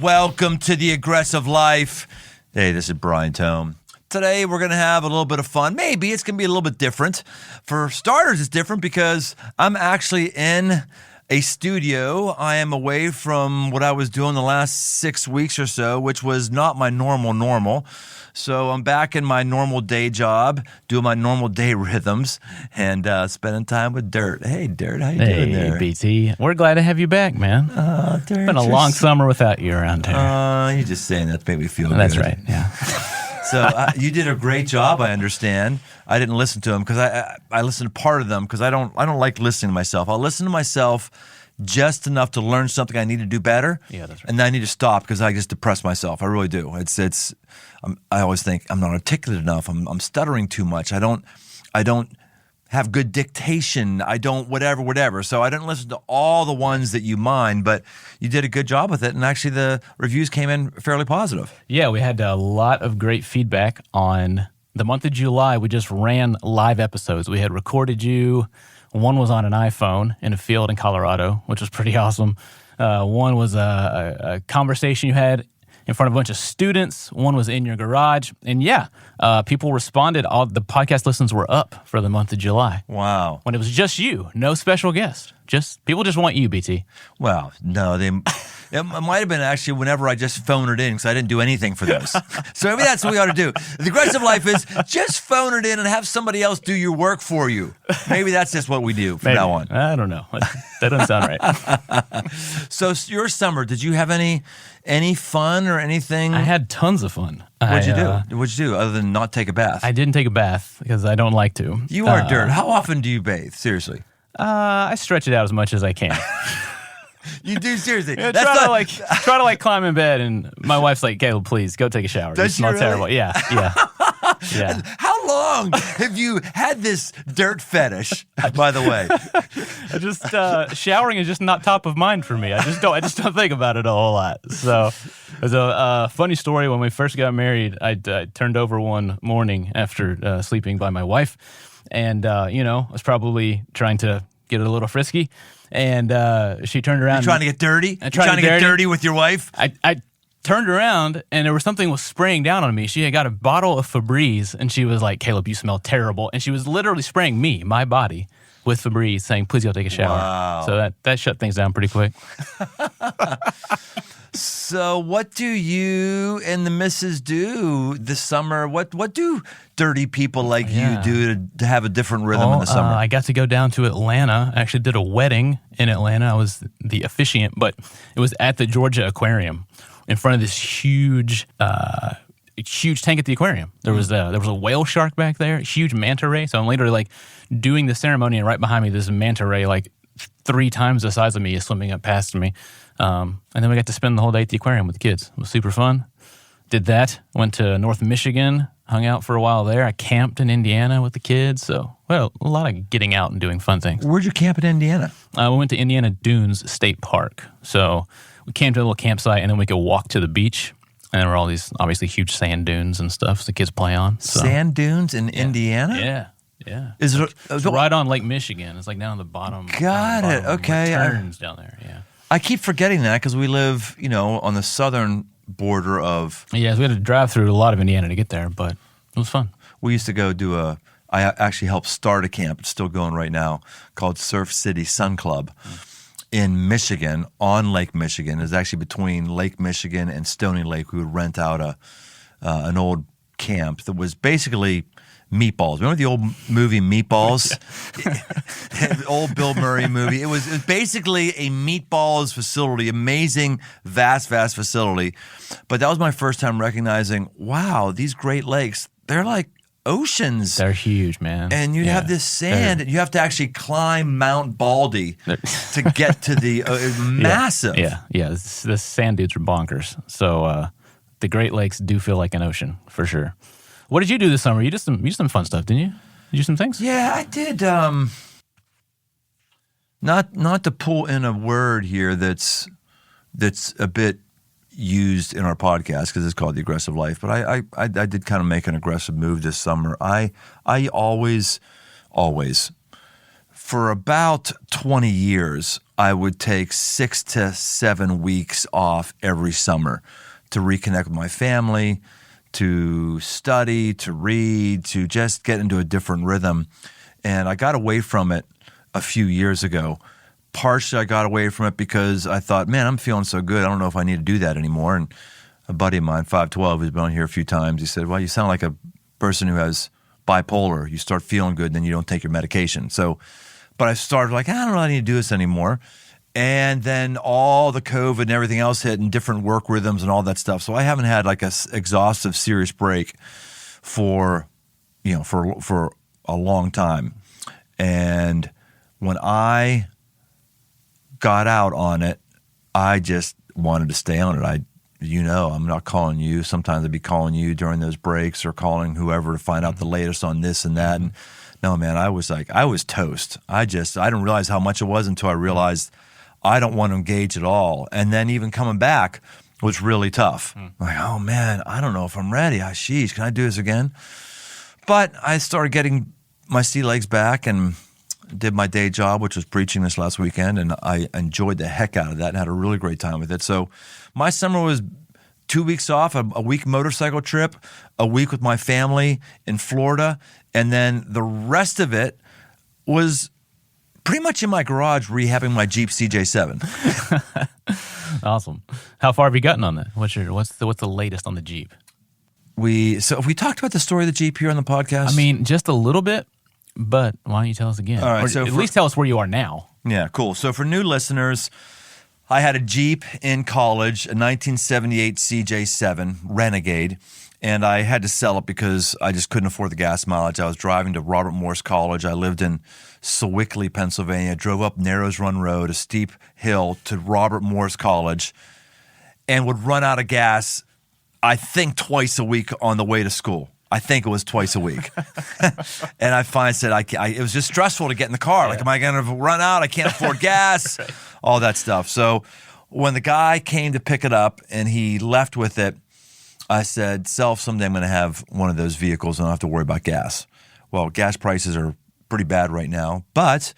Welcome to the Aggressive Life. Hey, this is Brian Tome. Today, we're going to have a little bit of fun. Maybe it's going to be a little bit different. For starters, it's different because I'm actually in a studio. I am away from what I was doing the last 6 weeks or so, which was not my normal. So I'm back in my normal day job, doing my normal day rhythms, and spending time with Dirt. Hey, Dirt, how you doing there? Hey, BT. We're glad to have you back, man. Dirt, it's been a long summer without you around here. You're just saying that to make me feel good. That's right, yeah. So you did a great job, I understand. I didn't listen to them because I listened to part of them because I don't like listening to myself. I'll listen to myself just enough to learn something I need to do better. Yeah, that's right. And then I need to stop because I just depress myself. I really do. I always think I'm not articulate enough. I'm stuttering too much. I don't have good dictation. I don't whatever. So I didn't listen to all the ones that you mind, but you did a good job with it. And actually the reviews came in fairly positive. Yeah, we had a lot of great feedback on the month of July. We just ran live episodes. We had recorded you. One was on an iPhone in a field in Colorado, which was pretty awesome. One was a conversation you had in front of a bunch of students. One was in your garage. And yeah, people responded. All the podcast listens were up for the month of July. Wow. When it was just you, no special guest. People just want you, BT. Well, no, it might have been actually whenever I just phone it in because I didn't do anything for those. So maybe that's what we ought to do. The aggressive life is just phone it in and have somebody else do your work for you. Maybe that's just what we do from now on. I don't know. That doesn't sound right. So your summer, did you have any fun or anything? I had tons of fun. What'd you do other than not take a bath? I didn't take a bath because I don't like to. You are Dirt. How often do you bathe? Seriously. I stretch it out as much as I can. You do, seriously. Yeah, try to climb in bed, and my wife's like, "Caleb, please go take a shower. You smell terrible." Yeah. How long have you had this dirt fetish? By the way, I just showering is just not top of mind for me. I just don't think about it a whole lot. So there's a funny story. When we first got married, I turned over one morning after sleeping by my wife, and I was probably trying to get a little frisky. And she turned around. You're trying to get dirty? You're trying to get dirty with your wife? I turned around, and there was something was spraying down on me. She had got a bottle of Febreze, and she was like, "Caleb, you smell terrible." And she was literally spraying my body, with Febreze, saying, "Please go take a shower." Wow. So that shut things down pretty quick. So what do you and the missus do this summer? What do dirty people like you do to have a different rhythm in the summer? I got to go down to Atlanta. I actually did a wedding in Atlanta. I was the officiant, but it was at the Georgia Aquarium in front of this huge tank at the aquarium. There was a whale shark back there, a huge manta ray. So I'm literally doing the ceremony, and right behind me, this manta ray 3 times the size of me is swimming up past me. And then we got to spend the whole day at the aquarium with the kids. It was super fun. Did that. Went to North Michigan, hung out for a while there. I camped in Indiana with the kids. So, a lot of getting out and doing fun things. Where'd you camp in Indiana? We went to Indiana Dunes State Park. So we camped at a little campsite, and then we could walk to the beach. And there were all these, obviously, huge sand dunes and stuff the kids play on. So. Sand dunes in Indiana? Yeah. Is it it's right on Lake Michigan. It's down on the bottom. Got it. Okay. Turns down there, yeah. I keep forgetting that because we live, on the southern border of... Yeah, so we had to drive through a lot of Indiana to get there, but it was fun. We used to go I actually helped start a camp, it's still going right now, called Surf City Sun Club in Michigan, on Lake Michigan. It's actually between Lake Michigan and Stony Lake. We would rent out an old camp that was basically... Meatballs. Remember the old movie Meatballs? The old Bill Murray movie. It was basically a Meatballs facility, amazing, vast facility. But that was my first time recognizing, wow, these Great Lakes, they're like oceans. They're huge, man. And you have this sand, and you have to actually climb Mount Baldy to get to the massive. Yeah. The sand dudes are bonkers. So the Great Lakes do feel like an ocean, for sure. What did you do this summer? You did some fun stuff, didn't you? Did you do some things? Yeah, I did. Not to pull in a word here that's a bit used in our podcast because it's called The Aggressive Life, but I did kind of make an aggressive move this summer. I always, for about 20 years, I would take 6 to 7 weeks off every summer to reconnect with my family, to study, to read, to just get into a different rhythm. And I got away from it a few years ago. Partially, I got away from it because I thought, man, I'm feeling so good. I don't know if I need to do that anymore. And a buddy of mine, 512, who's been on here a few times, he said, well, you sound like a person who has bipolar. You start feeling good, then you don't take your medication. So, but I started like, I don't know, I need to do this anymore. And then all the COVID and everything else hit and different work rhythms and all that stuff. So I haven't had like a exhaustive, serious break for a long time. And when I got out on it, I just wanted to stay on it. I'm not calling you. Sometimes I'd be calling you during those breaks or calling whoever to find out the latest on this and that. And no, man, I was toast. I didn't realize how much it was until I realized I don't want to engage at all. And then even coming back was really tough. Like, oh man, I don't know if I'm ready. Sheesh, can I do this again? But I started getting my sea legs back and did my day job, which was preaching this last weekend, and I enjoyed the heck out of that and had a really great time with it. So my summer was 2 weeks off, a week motorcycle trip, a week with my family in Florida, and then the rest of it was pretty much in my garage rehabbing my Jeep CJ7. Awesome. How far have you gotten on that? What's the latest on the Jeep? Have we talked about the story of the Jeep here on the podcast? I mean, just a little bit, but why don't you tell us again? All right, or so at least tell us where you are now. Yeah, cool. So for new listeners, I had a Jeep in college, a 1978 CJ7 Renegade, and I had to sell it because I just couldn't afford the gas mileage. I was driving to Robert Morris College. I lived in Sewickley, Pennsylvania, drove up Narrows Run Road, a steep hill, to Robert Morris College, and would run out of gas, I think, twice a week on the way to school. I think it was twice a week. And I finally said, it was just stressful to get in the car. Yeah. Like, am I going to run out? I can't afford gas, right. All that stuff. So when the guy came to pick it up and he left with it, I said, Self, someday I'm going to have one of those vehicles and I don't have to worry about gas. Well, gas prices are pretty bad right now, but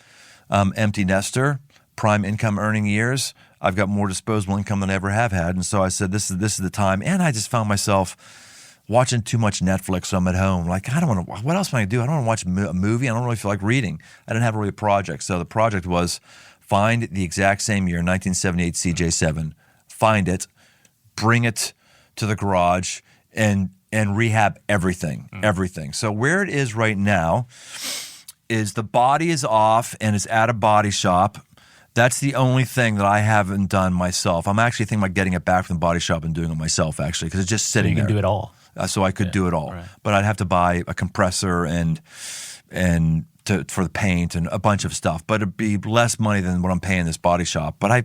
empty nester, prime income earning years, I've got more disposable income than I ever have had. And so I said, this is the time. And I just found myself watching too much Netflix when I'm at home. Like, I don't want to, what else am I going to do? I don't want to watch a movie. I don't really feel like reading. I didn't have really a project. So the project was find the exact same year, 1978 CJ7, find it, bring it to the garage, and rehab everything. So where it is right now is the body is off and it's at a body shop. That's the only thing that I haven't done myself. I'm actually thinking about getting it back from the body shop and doing it myself, actually, because it's just sitting there. You can do it all. So I could do it all. Right. But I'd have to buy a compressor and for the paint and a bunch of stuff. But it'd be less money than what I'm paying this body shop. But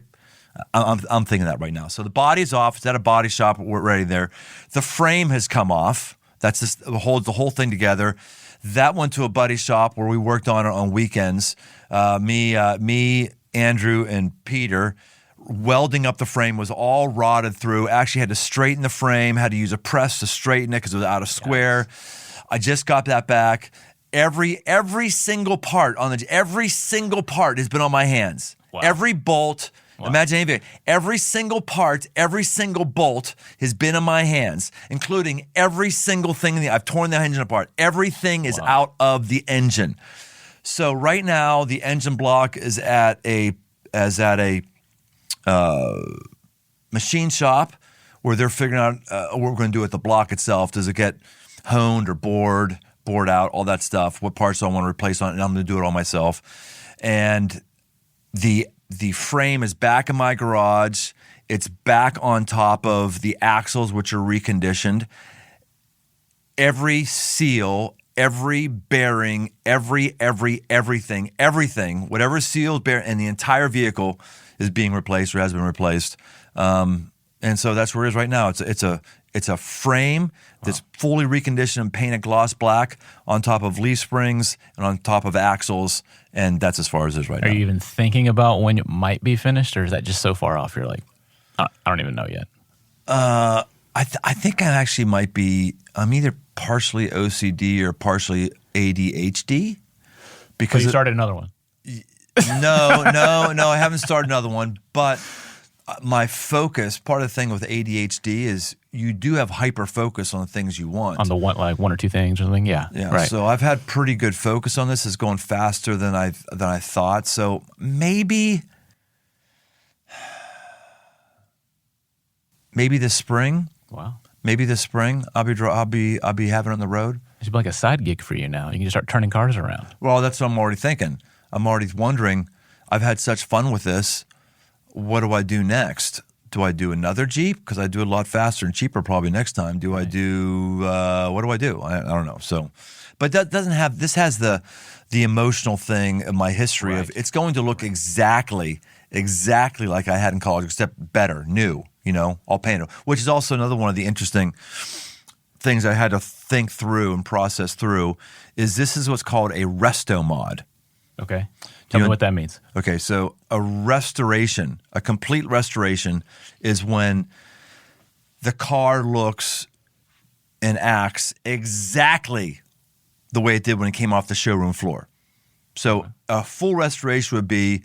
I'm thinking that right now. So the body's off. It's at a body shop. We're ready there. The frame has come off. That's just holds the whole thing together. That went to a buddy shop where we worked on it on weekends. Me, Andrew, and Peter. Welding up the frame was all rotted through. Actually had to straighten the frame. Had to use a press to straighten it because it was out of square. Yes. I just got that back. Every single part has been on my hands. Wow. Every bolt. Wow. Imagine anything. Every single part, every single bolt has been in my hands, including every single thing. I've torn the engine apart. Everything is out of the engine. So right now, the engine block is at a machine shop where they're figuring out what we're going to do with the block itself. Does it get honed or bored out, all that stuff? What parts do I want to replace on it? And I'm going to do it all myself. And the frame is back in my garage. It's back on top of the axles, which are reconditioned. Every seal, every bearing, everything, whatever seals, bearing, and the entire vehicle is being replaced or has been replaced. And so that's where it is right now. It's a frame that's fully reconditioned and painted gloss black on top of leaf springs and on top of axles, and that's as far as it is right now. Are you even thinking about when it might be finished, or is that just so far off you're like, I don't even know yet? I think I actually might be, I'm either partially OCD or partially ADHD. Because you started another one. No, I haven't started another one. But my focus, part of the thing with ADHD is you do have hyper focus on the things you want. On the one or two things or something. Yeah. Right. So I've had pretty good focus on this. It's going faster than I thought. So maybe this spring. Wow. Maybe this spring I'll be having it on the road. It should be like a side gig for you now. You can just start turning cars around. Well, that's what I'm already thinking. I'm already wondering, I've had such fun with this. What do I do next? Do I do another Jeep? Because I do it a lot faster and cheaper probably next time. Do I do, what do I do? I don't know. So, but that doesn't have, this has the emotional thing of my history of it's going to look exactly like I had in college, except better, new, all painted, which is also another one of the interesting things I had to think through and process through is this is what's called a resto mod. Okay. Tell me what that means. Okay, so a restoration, a complete restoration is when the car looks and acts exactly the way it did when it came off the showroom floor. So a full restoration would be,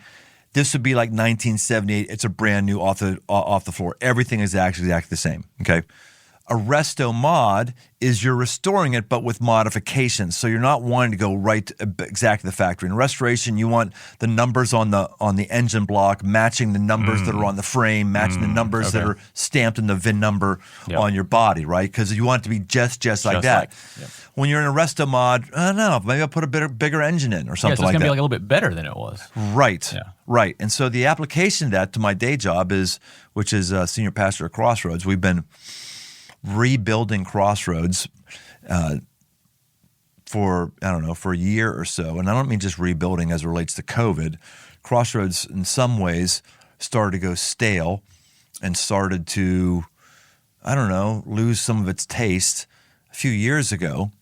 this would be like 1978. It's a brand new off the floor. Everything is exactly the same, okay? A resto mod is you're restoring it, but with modifications. So you're not wanting to go right to exactly the factory. In restoration, you want the numbers on the engine block matching the numbers that are on the frame, matching the numbers that are stamped in the VIN number on your body, right? Because you want it to be just like that. When you're in a resto mod, I don't know, maybe I'll put a bigger engine in or something like that. It's going to be like a little bit better than it was. Right, right. And so the application of that to my day job which is senior pastor at Crossroads, we've been rebuilding Crossroads for a year or so. And I don't mean just rebuilding as it relates to COVID. Crossroads in some ways started to go stale and started to, lose some of its taste a few years ago.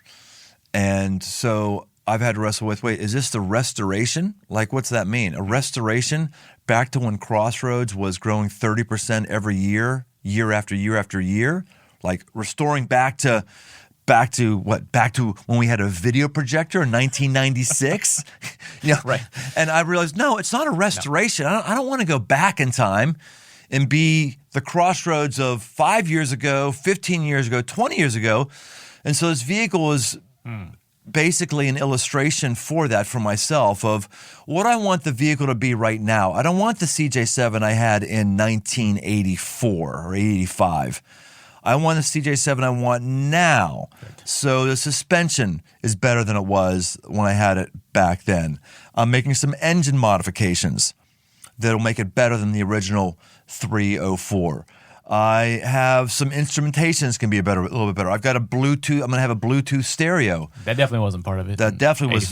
And so I've had to wrestle with, wait, is this the restoration? Like, what's that mean? A restoration back to when Crossroads was growing 30% every year, year after year after year? Like restoring back to when we had a video projector in 1996, Right. And I realized, no, it's not a restoration. No. I don't want to go back in time and be the Crossroads of 5 years ago, 15 years ago, 20 years ago. And so this vehicle is basically an illustration for that for myself of what I want the vehicle to be right now. I don't want the CJ7 I had in 1984 or 85. I want the CJ7 I want now. Right. So the suspension is better than it was when I had it back then. I'm making some engine modifications that'll make it better than the original 304. I have some instrumentations can be a little bit better. I've got a Bluetooth. I'm going to have a Bluetooth stereo. That definitely wasn't part of it. That definitely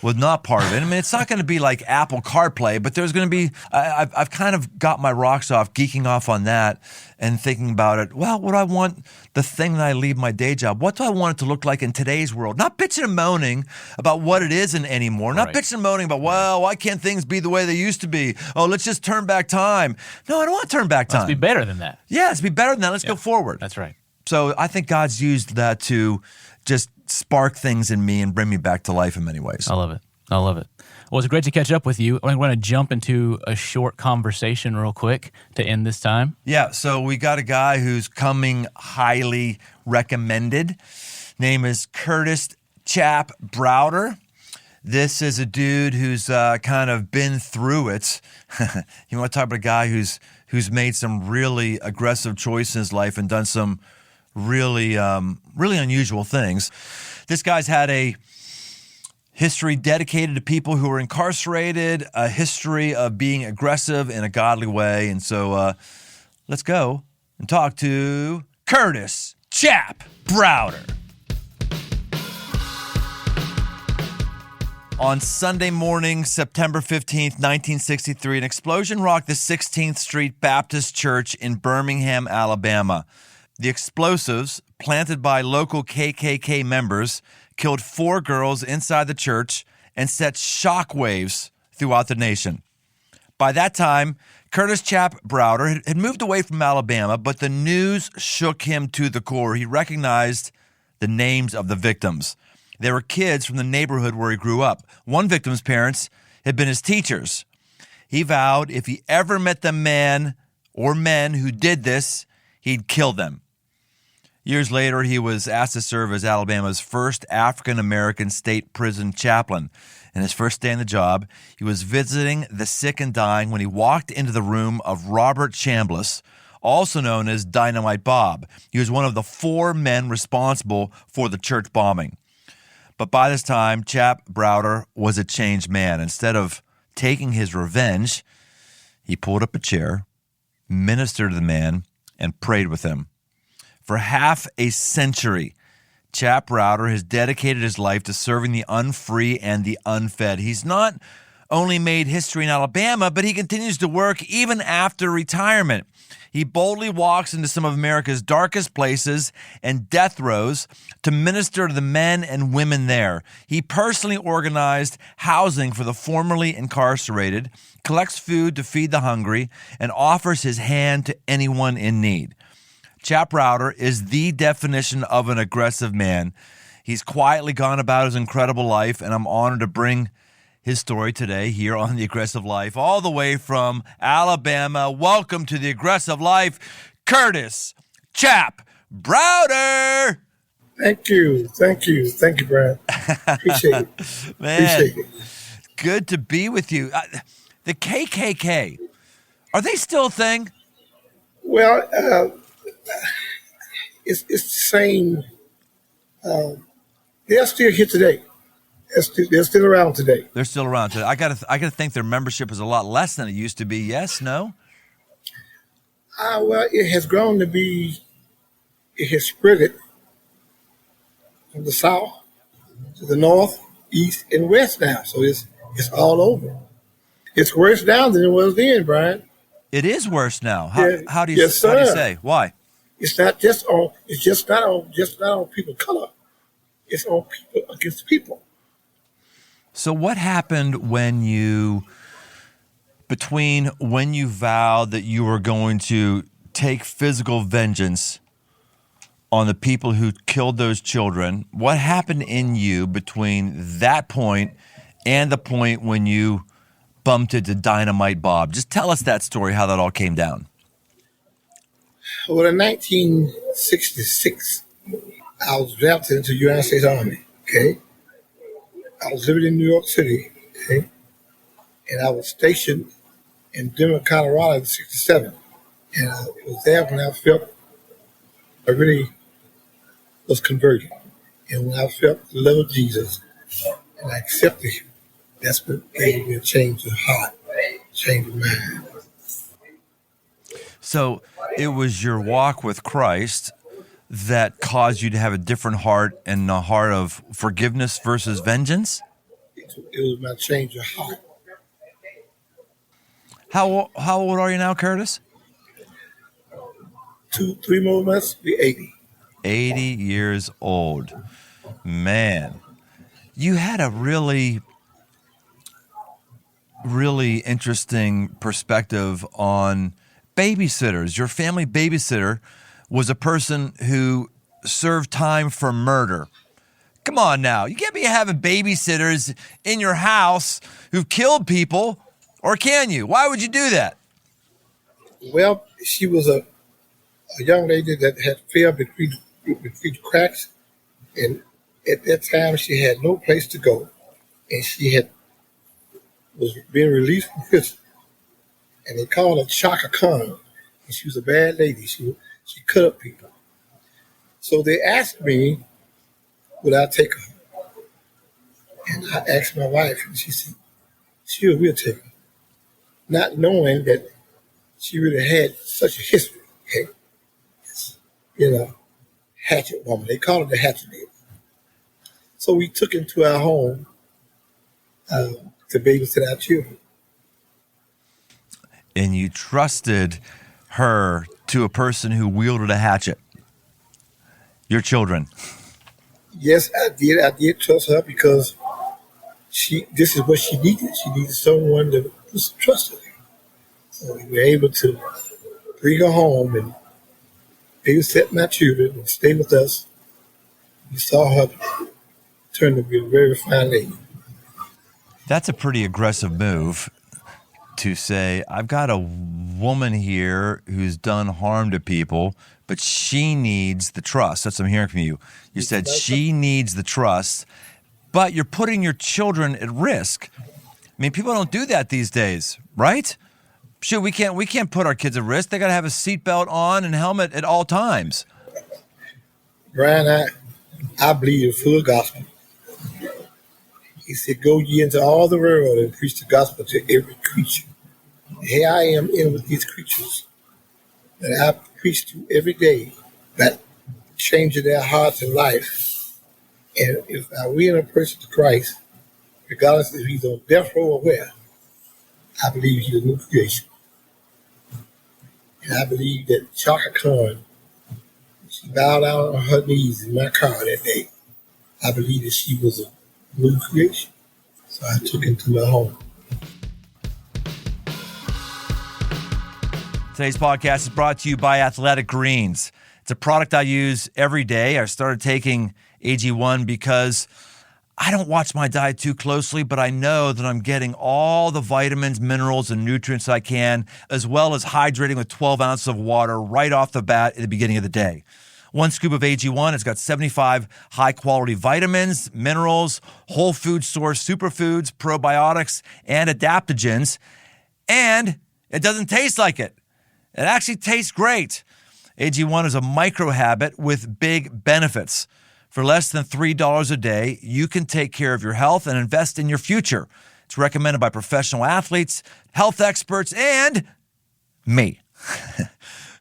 was not part of it. I mean, it's not going to be like Apple CarPlay, but there's going to be. I've kind of got my rocks off, geeking off on that, and thinking about it. Well, what do I want the thing that I leave my day job? What do I want it to look like in today's world? Not bitching and moaning about what it isn't anymore. Not bitching and moaning about, well, why can't things be the way they used to be? Oh, let's just turn back time. No, I don't want to turn back time. Let's be better than that. Yeah, let's be better than that. Let's go forward. That's right. So I think God's used that to just spark things in me and bring me back to life in many ways. I love it. Well, it's great to catch up with you. I'm going to jump into a short conversation real quick to end this time. Yeah, so we got a guy who's coming highly recommended. Name is Chap Browder. This is a dude who's kind of been through it. You want to talk about a guy who's made some really aggressive choices in his life and done some really unusual things. This guy's had a history dedicated to people who are incarcerated, a history of being aggressive in a godly way. And so let's go and talk to Chap Browder. On Sunday morning, September 15th, 1963, an explosion rocked the 16th Street Baptist Church in Birmingham, Alabama. The explosives, planted by local KKK members, killed 4 girls inside the church and set shockwaves throughout the nation. By that time, Chap Browder had moved away from Alabama, but the news shook him to the core. He recognized the names of the victims. They were kids from the neighborhood where he grew up. One victim's parents had been his teachers. He vowed if he ever met the man or men who did this, he'd kill them. Years later, he was asked to serve as Alabama's first African-American state prison chaplain. And his first day on the job, he was visiting the sick and dying when he walked into the room of Robert Chambliss, also known as Dynamite Bob. He was one of the 4 men responsible for the church bombing. But by this time, Chap Browder was a changed man. Instead of taking his revenge, he pulled up a chair, ministered to the man, and prayed with him. For half a century, Chap Browder has dedicated his life to serving the unfree and the unfed. He's not only made history in Alabama, but he continues to work even after retirement. He boldly walks into some of America's darkest places and death rows to minister to the men and women there. He personally organized housing for the formerly incarcerated, collects food to feed the hungry, and offers his hand to anyone in need. Chap Browder is the definition of an aggressive man. He's quietly gone about his incredible life, and I'm honored to bring his story today here on The Aggressive Life, all the way from Alabama. Welcome to The Aggressive Life, Curtis Chap Browder. Thank you, Brad. Appreciate it. Man, Appreciate it. good to be with you. The KKK, are they still a thing? Well, it's the same. They're still here today. They're still around today. They're still around today. I gotta think their membership is a lot less than it used to be. Yes, no? Well, it has grown to be. It has spread it from the south to the north, east, and west now. So it's all over. It's worse now than it was then, Brian. It is worse now. How do you Yes, how do you sir. say? Why? It's not just on. It's just not on people of color. It's on people against people. So what happened when you vowed that you were going to take physical vengeance on the people who killed those children? What happened in you between that point and the point when you bumped into Dynamite Bob? Just tell us that story, how that all came down. Well, in 1966, I was drafted into the United States Army, okay? I was living in New York City, okay? And I was stationed in Denver, Colorado in 67. And it was there when I felt I really was converted. And when I felt the love of Jesus and I accepted him, that's what gave me a change of heart, change of mind. So it was your walk with Christ that caused you to have a different heart and a heart of forgiveness versus vengeance? It was my change of heart. How old are you now, Curtis? 2-3 more months, be 80. 80 years old. Man, you had a really, really interesting perspective on babysitters. Your family babysitter was a person who served time for murder. Come on now. You can't be having babysitters in your house who've killed people, or can you? Why would you do that? Well, she was a young lady that had fell between the cracks, and at that time she had no place to go, and she was being released from prison, and they called her Chaka Khan, and she was a bad lady. She cut up people. So they asked me, would I take her? And I asked my wife, and she said, sure, we'll take her. Not knowing that she really had such a history. Okay? Hatchet woman. They call it the hatchet lady. So we took him to our home to babysit our children. And you trusted her to a person who wielded a hatchet. Your children. Yes, I did. I did trust her because this is what she needed. She needed someone that was trusted her. So we were able to bring her home and babysit my children and stay with us. We saw her turn to be a very fine lady. That's a pretty aggressive move to say, I've got a woman here who's done harm to people, but she needs the trust. That's what I'm hearing from you. You said she needs the trust, but you're putting your children at risk. I mean, people don't do that these days, right? Shoot, we can't put our kids at risk. They got to have a seatbelt on and helmet at all times. Brian, I believe in full gospel. He said, go ye into all the world and preach the gospel to every creature. Here I am in with these creatures that I preach to every day, that changing their hearts and life. And if I win a person to Christ, regardless if he's on death row or where, I believe he's a new creation. And I believe that Chaka Khan, she bowed down on her knees in my car that day. I believe that she was a new creation. So I took him to my home. Today's podcast is brought to you by Athletic Greens. It's a product I use every day. I started taking AG1 because I don't watch my diet too closely, but I know that I'm getting all the vitamins, minerals, and nutrients I can, as well as hydrating with 12 ounces of water right off the bat at the beginning of the day. One scoop of AG1 has got 75 high-quality vitamins, minerals, whole food source superfoods, probiotics, and adaptogens, and it doesn't taste like it. It actually tastes great. AG1 is a micro habit with big benefits. For less than $3 a day, you can take care of your health and invest in your future. It's recommended by professional athletes, health experts, and me.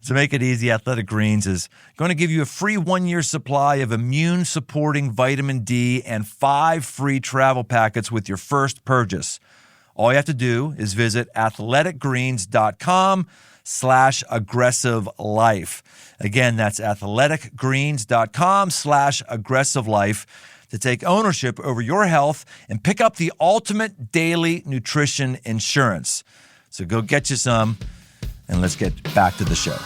To make it easy, Athletic Greens is going to give you a free 1-year supply of immune-supporting vitamin D and 5 free travel packets with your first purchase. All you have to do is visit athleticgreens.com/aggressive-life. Again, that's athleticgreens.com/aggressive-life to take ownership over your health and pick up the ultimate daily nutrition insurance. So go get you some, and let's get back to the show.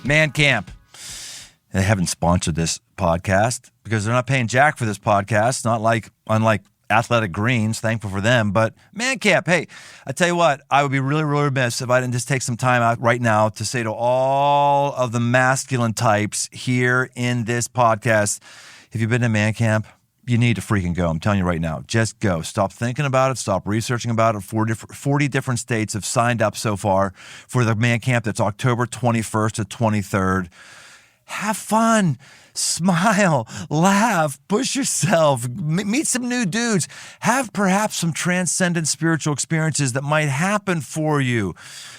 Man Camp. They haven't sponsored this podcast because they're not paying jack for this podcast, unlike Athletic Greens, thankful for them. But Man Camp, hey, I tell you what, I would be really, really remiss if I didn't just take some time out right now to say to all of the masculine types here in this podcast, if you've been to Man Camp, you need to freaking go. I'm telling you right now, just go. Stop thinking about it. Stop researching about it. 40 different states have signed up so far for the Man Camp. That's October 21st to 23rd. Have fun. Smile, laugh, push yourself, meet some new dudes, have perhaps some transcendent spiritual experiences that might happen for you.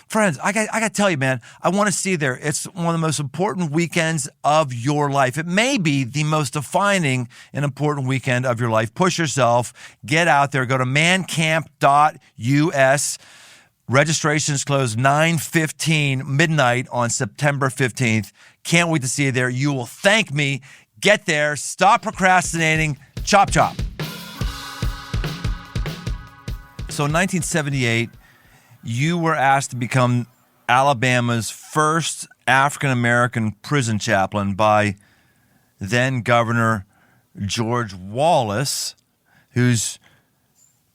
Friends, I got to tell you, man, I want to see you there. It's one of the most important weekends of your life. It may be the most defining and important weekend of your life. Push yourself, get out there, go to mancamp.us. Registrations close 9:15 midnight on September 15th. Can't wait to see you there. You will thank me. Get there. Stop procrastinating. Chop, chop. So in 1978, you were asked to become Alabama's first African-American prison chaplain by then Governor George Wallace, who's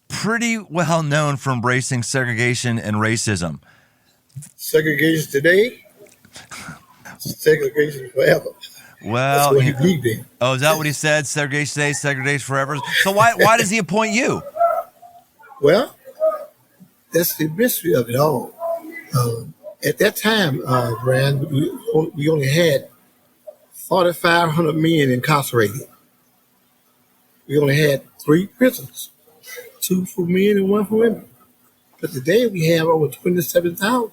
pretty well known for embracing segregation and racism. Segregation today, segregation forever. Well, that's what he believed in. Oh, is that what he said? Segregation today, segregation forever. So why does he appoint you? Well, that's the mystery of it all. At that time, Brian, we only had 4,500 men incarcerated. We only had 3 prisons. 2 for men and 1 for women. But today we have over 27,000.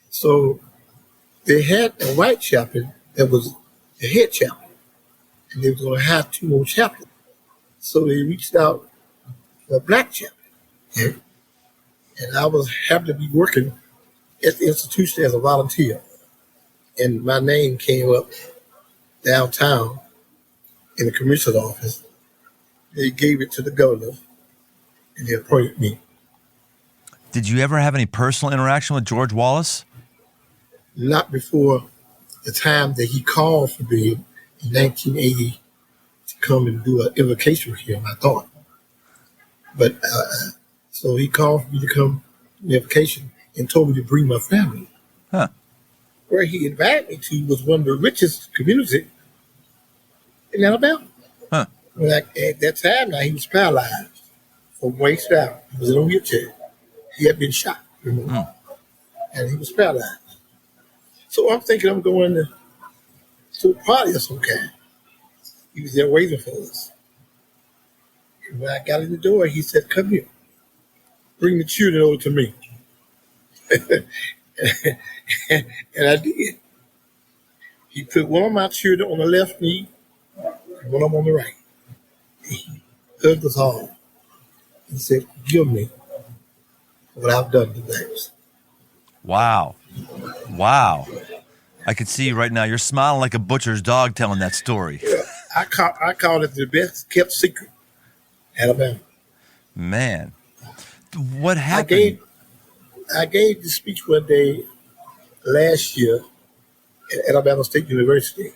So they had a white chaplain that was the head chaplain. And they were going to have 2 more chaplains. So they reached out for a black chaplain. And I was happy to be working at the institution as a volunteer. And my name came up downtown in the commissioner's office. They gave it to the governor. And they appointed me. Did you ever have any personal interaction with George Wallace? Not before the time that he called for me in 1980 to come and do an invocation with him, I thought. But so he called for me to come on vacation and told me to bring my family. Huh. Where he invited me to was one of the richest communities in Alabama. Huh. Like at that time, now he was paralyzed from waist down. He was in a wheelchair. He had been shot, and he was paralyzed. So I'm thinking I'm going to a party of some kind. He was there waiting for us. And when I got in the door, he said, "Come here, bring the children over to me." And I did. He put one of my children on the left knee and one of them on the right. He hugged us all and said, "Forgive me for what I've done today." Wow. Wow. I can see you right now. You're smiling like a butcher's dog telling that story. Yeah, I call it the best kept secret, Alabama. Man. What happened? I gave the speech one day last year at Alabama State University,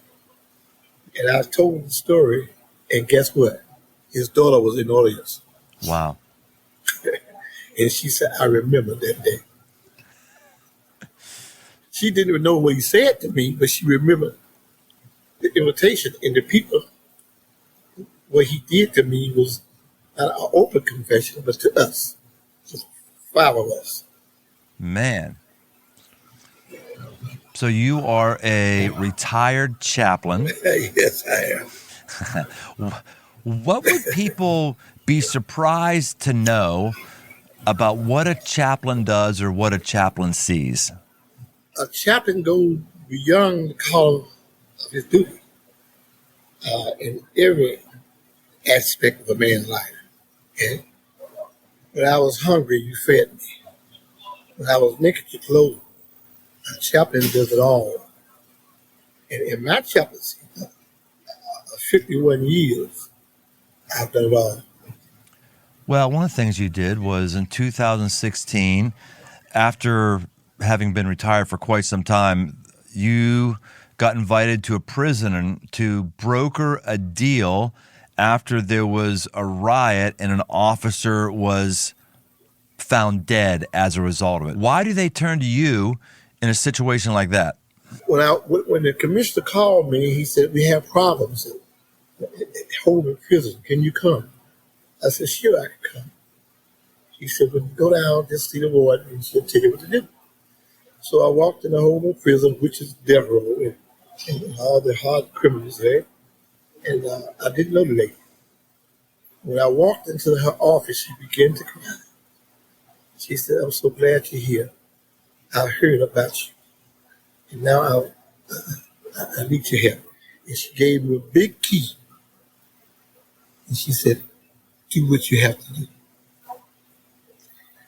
and I told the story, and guess what? His daughter was in the audience, Wow. and she said, "I remember that day." She didn't even know what he said to me, but she remembered the invitation, and the people, what he did to me was not an open confession, but to us, just 5 of us. Man. So you are a retired chaplain. Yes, I am. What would people be surprised to know about what a chaplain does or what a chaplain sees? A chaplain goes beyond the call of his duty in every aspect of a man's life. Okay? When I was hungry, you fed me. When I was naked, you clothed me. A chaplain does it all. And in my chaplaincy, 51 years, I've done it all. Well, one of the things you did was in 2016, after having been retired for quite some time, you got invited to a prison to broker a deal after there was a riot and an officer was found dead as a result of it. Why do they turn to you in a situation like that? When the commissioner called me, he said, "We have problems at home in prison. Can you come?" I said, "Sure, I can come." He said, "When you go down, just see the warden and she'll tell you what to do." So I walked in the home of prison, which is death row, and all the hard criminals there. And I didn't know the lady. When I walked into her office, she began to cry. She said, "I'm so glad you're here. I heard about you. And now I need your help." And she gave me a big key. And she said, "Do what you have to do."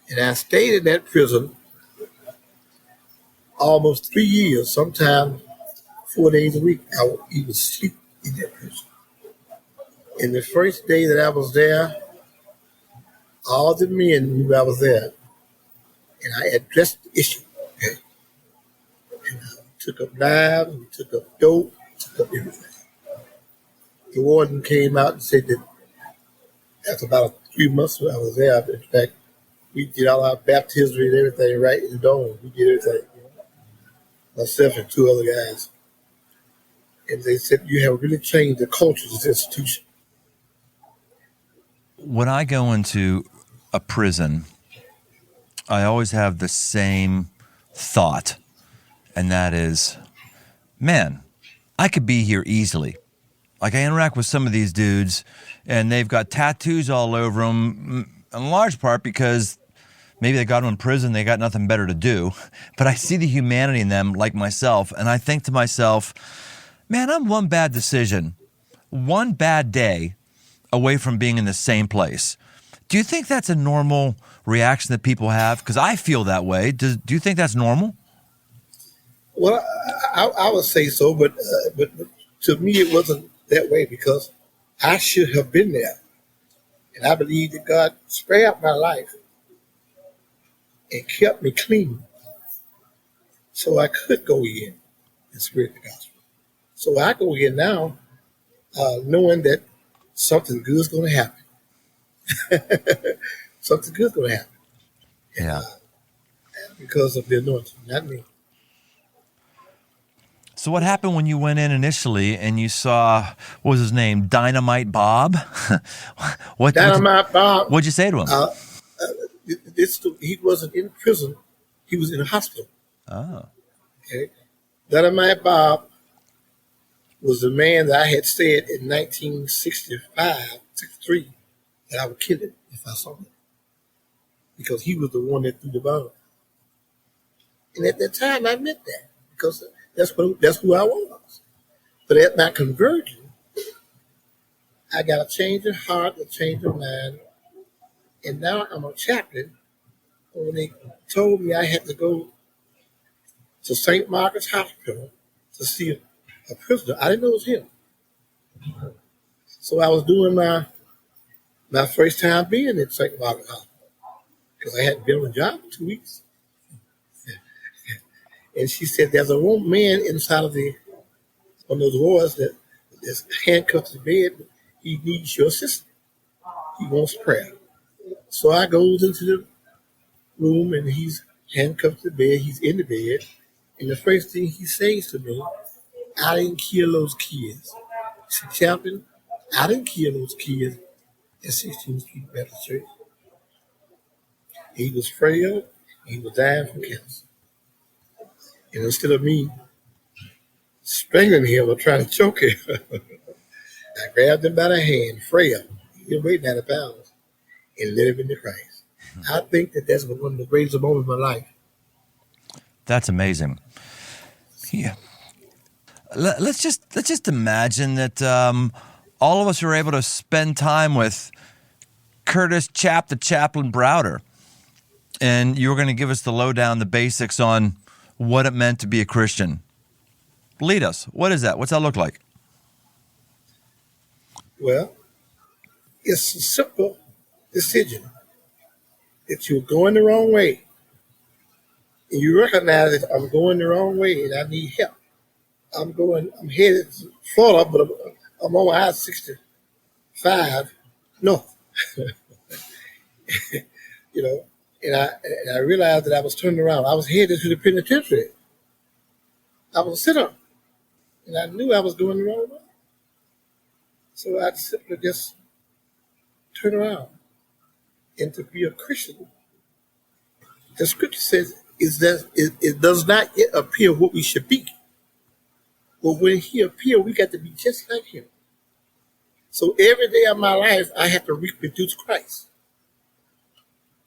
And I stayed in that prison almost 3 years, sometimes 4 days a week. I would even sleep in that prison. And the first day that I was there, all the men knew I was there. And I addressed the issue. Okay? And I took up knives, we took up dope, took up everything. The warden came out and said that after about 3 months I was there, in fact, we did all our baptism and everything right in the dome. We did everything. Myself and 2 other guys. And they said, "You have really changed the culture of this institution." When I go into a prison, I always have the same thought, and that is, man, I could be here easily. Like, I interact with some of these dudes, and they've got tattoos all over them, in large part because maybe they got them in prison, they got nothing better to do. But I see the humanity in them, like myself, and I think to myself, man, I'm one bad decision, one bad day away from being in the same place. Do you think that's a normal reaction that people have? Because I feel that way. Do you think that's normal? Well, I would say so, but to me it wasn't that way because I should have been there. And I believe that God spared my life and kept me clean so I could go in and spread the gospel. So I go in now knowing that something good is going to happen. Something good's going to happen. Yeah. Because of the anointing, not me. So what happened when you went in initially and you saw, what was his name, Dynamite Bob? Dynamite Bob. What'd you say to him? He wasn't in prison. He was in a hospital. Oh. Okay. Dynamite Bob was the man that I had said in 1965, 63, that I would kill him if I saw him. Because he was the one that threw the bomb. And at that time, I meant that. Because that's who I was. But at my conversion, I got a change of heart, a change of mind, and now I'm a chaplain. When they told me I had to go to St. Margaret's Hospital to see a prisoner, I didn't know it was him. So I was doing my first time being at St. Margaret's Hospital because I hadn't been on a job for 2 weeks. And she said, "There's a man inside of one of those wards that is handcuffed to the bed. He needs your assistance. He wants prayer." So I goes into the room and he's handcuffed to the bed. He's in the bed. And the first thing he says to me, "I didn't kill those kids." He said, "Chaplain, I didn't kill those kids at 16th Street Baptist Church." He was frail. He was dying from cancer. And instead of me strangling him or trying to choke him, I grabbed him by the hand, frail. He was weighing 90 pounds, and led him into Christ. I think that's one of the greatest moments of my life. That's amazing. Yeah. Let's just imagine that all of us were able to spend time with Curtis Chap, the Chaplain Browder, and you were going to give us the lowdown, the basics on what it meant to be a Christian. Lead us. What is that? What's that look like? Well, it's a simple decision that you're going the wrong way. And you recognize that I'm going the wrong way and I need help. I'm headed to Florida, but I'm on I-65 north. You know, and I realized that I was turning around. I was headed to the penitentiary. I was a sinner, and I knew I was going the wrong way. So I simply just turned around. And to be a Christian, the scripture says is that it does not yet appear what we should be. But when he appears, we got to be just like him. So every day of my life, I have to reproduce Christ.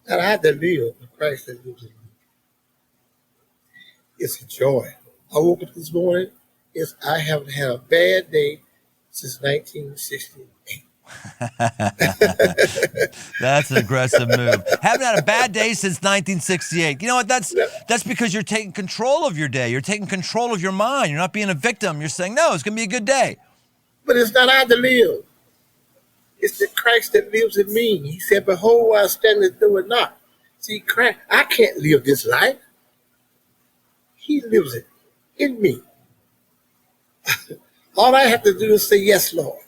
And I had to live the Christ that lives in me. It's a joy. I woke up this morning. I haven't had a bad day since 1968. That's an aggressive move. Haven't had a bad day since 1968. You know what? That's because you're taking control of your day. You're taking control of your mind. You're not being a victim. You're saying, no, it's going to be a good day. But it's not I that live. It's the Christ that lives in me. He said, "Behold, I stand at the door and knock." See, Christ, I can't live this life. He lives it in me. All I have to do is say, "Yes, Lord."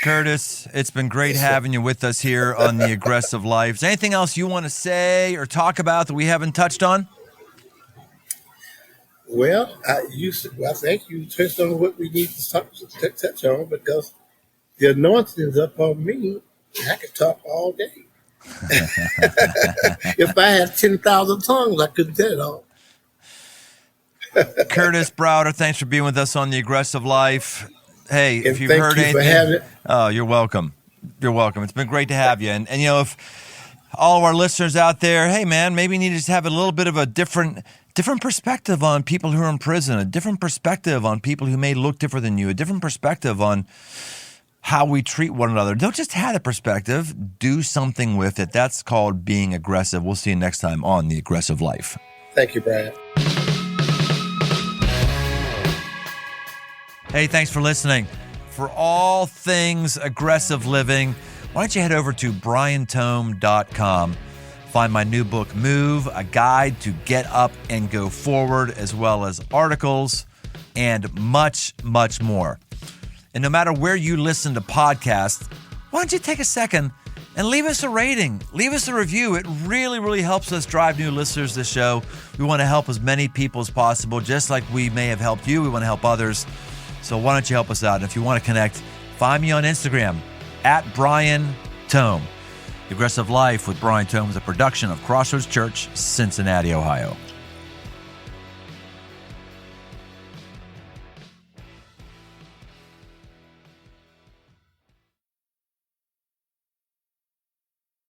Curtis, it's been great having you with us here on The Aggressive Life. Is there anything else you want to say or talk about that we haven't touched on? Well, I think you touched on what we need to touch on because the anointing is up on me. I could talk all day. If I had 10,000 tongues, I couldn't tell it all. Curtis Browder, thanks for being with us on The Aggressive Life. Hey, And if you've thank heard you anything, for having it. oh, you're welcome. You're welcome. It's been great to have you. And you know, if all of our listeners out there, hey man, maybe you need to just have a little bit of a different perspective on people who are in prison, a different perspective on people who may look different than you, a different perspective on how we treat one another. Don't just have the perspective, do something with it. That's called being aggressive. We'll see you next time on The Aggressive Life. Thank you, Brian. Hey, thanks for listening. For all things aggressive living, why don't you head over to briantome.com. Find my new book, Move, a guide to get up and go forward, as well as articles and much, much more. And no matter where you listen to podcasts, why don't you take a second and leave us a rating, leave us a review. It really, really helps us drive new listeners to the show. We want to help as many people as possible, just like we may have helped you. We want to help others. So why don't you help us out? And if you want to connect, find me on Instagram at Brian Tome. The Aggressive Life with Brian Tome is a production of Crossroads Church, Cincinnati, Ohio.